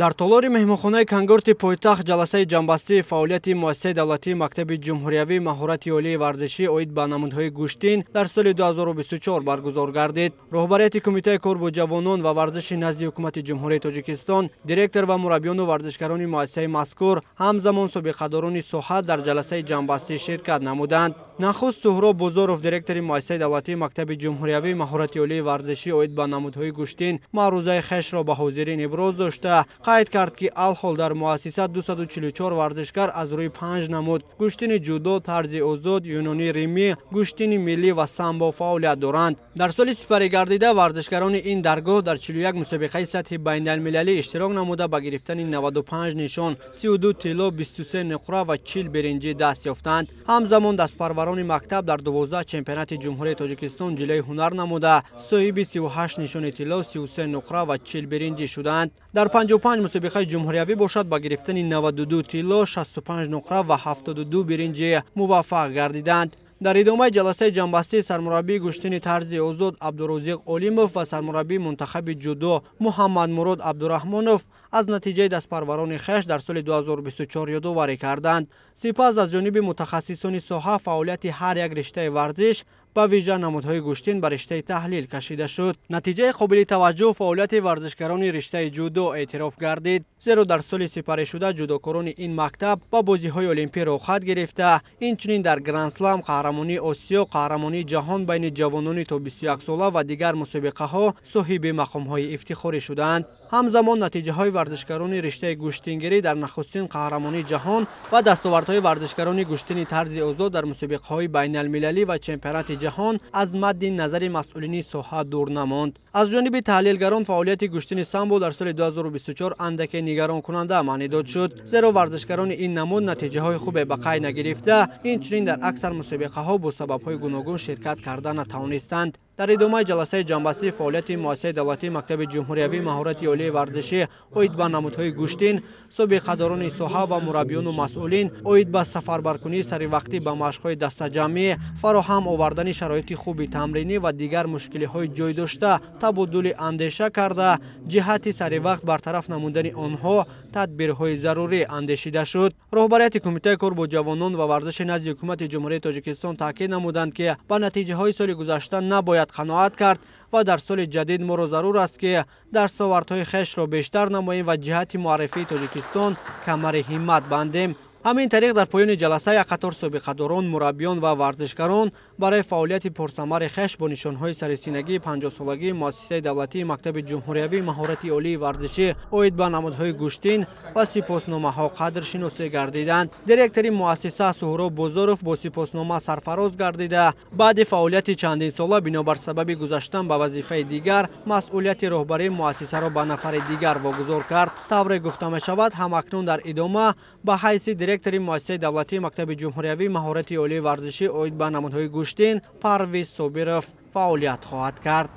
дар толори меҳмонхонаи Кангурти пойтахт ҷаласаи ҷанбастии фаъолияти муассисаи давлатии Мактаби ҷумҳуриявии маҳорати олии варзишӣ оид ба намудҳои гӯштин дар соли 2024 баргузор гардид. Роҳбарияти Кумитаи кор бо ҷавонон ва варзиши назди ҳукумати ҷумҳурияи Тоҷикистон, директор ва мураббиёну варзишгарони муассисаи мазкур, ҳамзамон собиқадорони соҳа дар ҷаласаи ҷанбастӣ ширкат намуданд. Нахуст Суҳроб Бузоров, директори муассисаи давлатии Мактаби ҷумҳуриявии маҳорати олии варзишӣ оид ба намудҳои гӯштин маърузаи хешро ба ҳозирин иброз дошта, қайд кард ки алҳол дар муассиса 244 варзишгар аз рӯи 5 намуд гӯштини ҷудо, тарзи озод, юнонӣ римӣ, гӯштини миллӣ ва самбо фаъолият доранд. Дар соли сипаригардида варзишгарони ин даргоҳ дар 41 мусобиқаи сатҳи байналмилалӣ иштирок намуда ба гирифтани 95 нишон, 32 тилло, 23 нуқра ва 40 биринҷӣ даст ёфтанд. Ҳамзамон дастпарварони мактаб дар 12 чемпионати ҷумҳурияи Тоҷикистон ҷилои ҳунар намуда, соҳиби 38 нишони тилло, 33 нуқра ва 40 биринҷӣ шуданд. дар 55 мусобиқаи ҷумҳуриявӣ бошад ба гирифтани 92 тилло, 65 нуқра ва 72 биринҷӣ муваффақ гардиданд. дар идомаи ҷаласаи ҷанбастӣ сармураббии гӯштини тарзи озод Абдурозиқ Олимов ва сармураббии мунтахаби ҷудо Муҳаммадмурод Абдурахмонов аз натиҷаи дастпарварони хеш дар соли 2024 ёдоварӣ карданд. Сипас аз ҷониби мутахассисони соҳа фаъолияти ҳар як риштаи варзиш ба вижа намудҳои гӯштин ба риштаи таҳлил кашида шуд. натиҷаи қобили таваҷҷӯҳ фаъолияти варзишгарони риштаи ҷудо эътироф гардид, зеро дар соли сипаришуда ҷудокорони ин мактаб ба бозиҳои олимпӣ рохат гирифта, инчунин дар гранд-слам, қаҳрамонии осиё, қаҳрамонии ҷаҳон байни ҷавонони то 21 сола ва дигар мусобиқаҳо соҳиби мақомҳои ифтихорӣ шуданд. ҳамзамон натиҷаҳои варзишгарони риштаи гӯштингирӣ дар нахустин қаҳрамонии ҷаҳон ва дастовардҳои варзишгарони гӯштини тарзи озод дар мусобиқаҳои байналмилалӣ ва чемпионати ҷаҳон аз мадди назари масъулини соҳа дур намонд. аз ҷониби таҳлилгарон фаъолияти гӯштини самбо дар соли 2024 андаке нигаронкунанда маънидод шуд, зеро варзишгарони ин намуд натиҷаҳои хубе ба қайд нагирифта, инчунин дар аксар мусобиқаҳо бо сабабҳои гуногун ширкат карда натавонистанд. дар идомаи ҷаласаи ҷанбастии фаъолияти муассисаи давлатии Мактаби ҷумҳуриявии маҳорати олии варзишӣ оид ба намудҳои гӯштин, собиқадорони соҳа ва мураббиёну масъулин оид ба сафарбаркунии саривақтӣ ба машқҳои дастаҷамъӣ, фароҳам овардани шароити хуби тамринӣ ва дигар мушкилиҳои ҷойдошта табодули андеша карда, ҷиҳати саривақт бартараф намудани онҳо тадбирҳои зарурӣ андешида шуд. роҳбарияти Кумитаи кор бо ҷавонон ва варзиши назди ҳукумати ҷумҳурияи Тоҷикистон таъкид намуданд, ки ба натиҷаҳои соли гузашта набояд қаноат кард ва дар соли ҷадид моро зарур аст, ки дастовардҳои хешро бештар намоем ва ҷиҳати муаррифии Тоҷикистон камари ҳиммат бандем. ҳамин тариқ дар поёни ҷаласа як қатор собиқадорон, мураббиён ва варзишгарон барои фаъолияти пурсамари хеш бо нишонҳои сарисинагии 50-солагии муассисаи давлатии Мактаби ҷумҳуриявии маҳорати олии варзишӣ оид ба намудҳои гӯштин ва сипосномаҳо қадршиносӣ гардиданд. директори муассиса Суҳроб Бузоров бо сипоснома сарфароз гардида, баъди фаъолияти чандинсола бинобар сабаби гузаштан ба вазифаи дигар, масъулияти роҳбарии муассисаро ба нафари дигар вогузор кард. тавре гуфта мешавад, ҳамакнун дар идома ба ҳайси директори муассисаи давлатии Мактаби ҷумҳуриявии маҳорати олии варзишӣ оид ба намудҳои гӯштин Парвиз Собиров фаъолият хоҳад кард.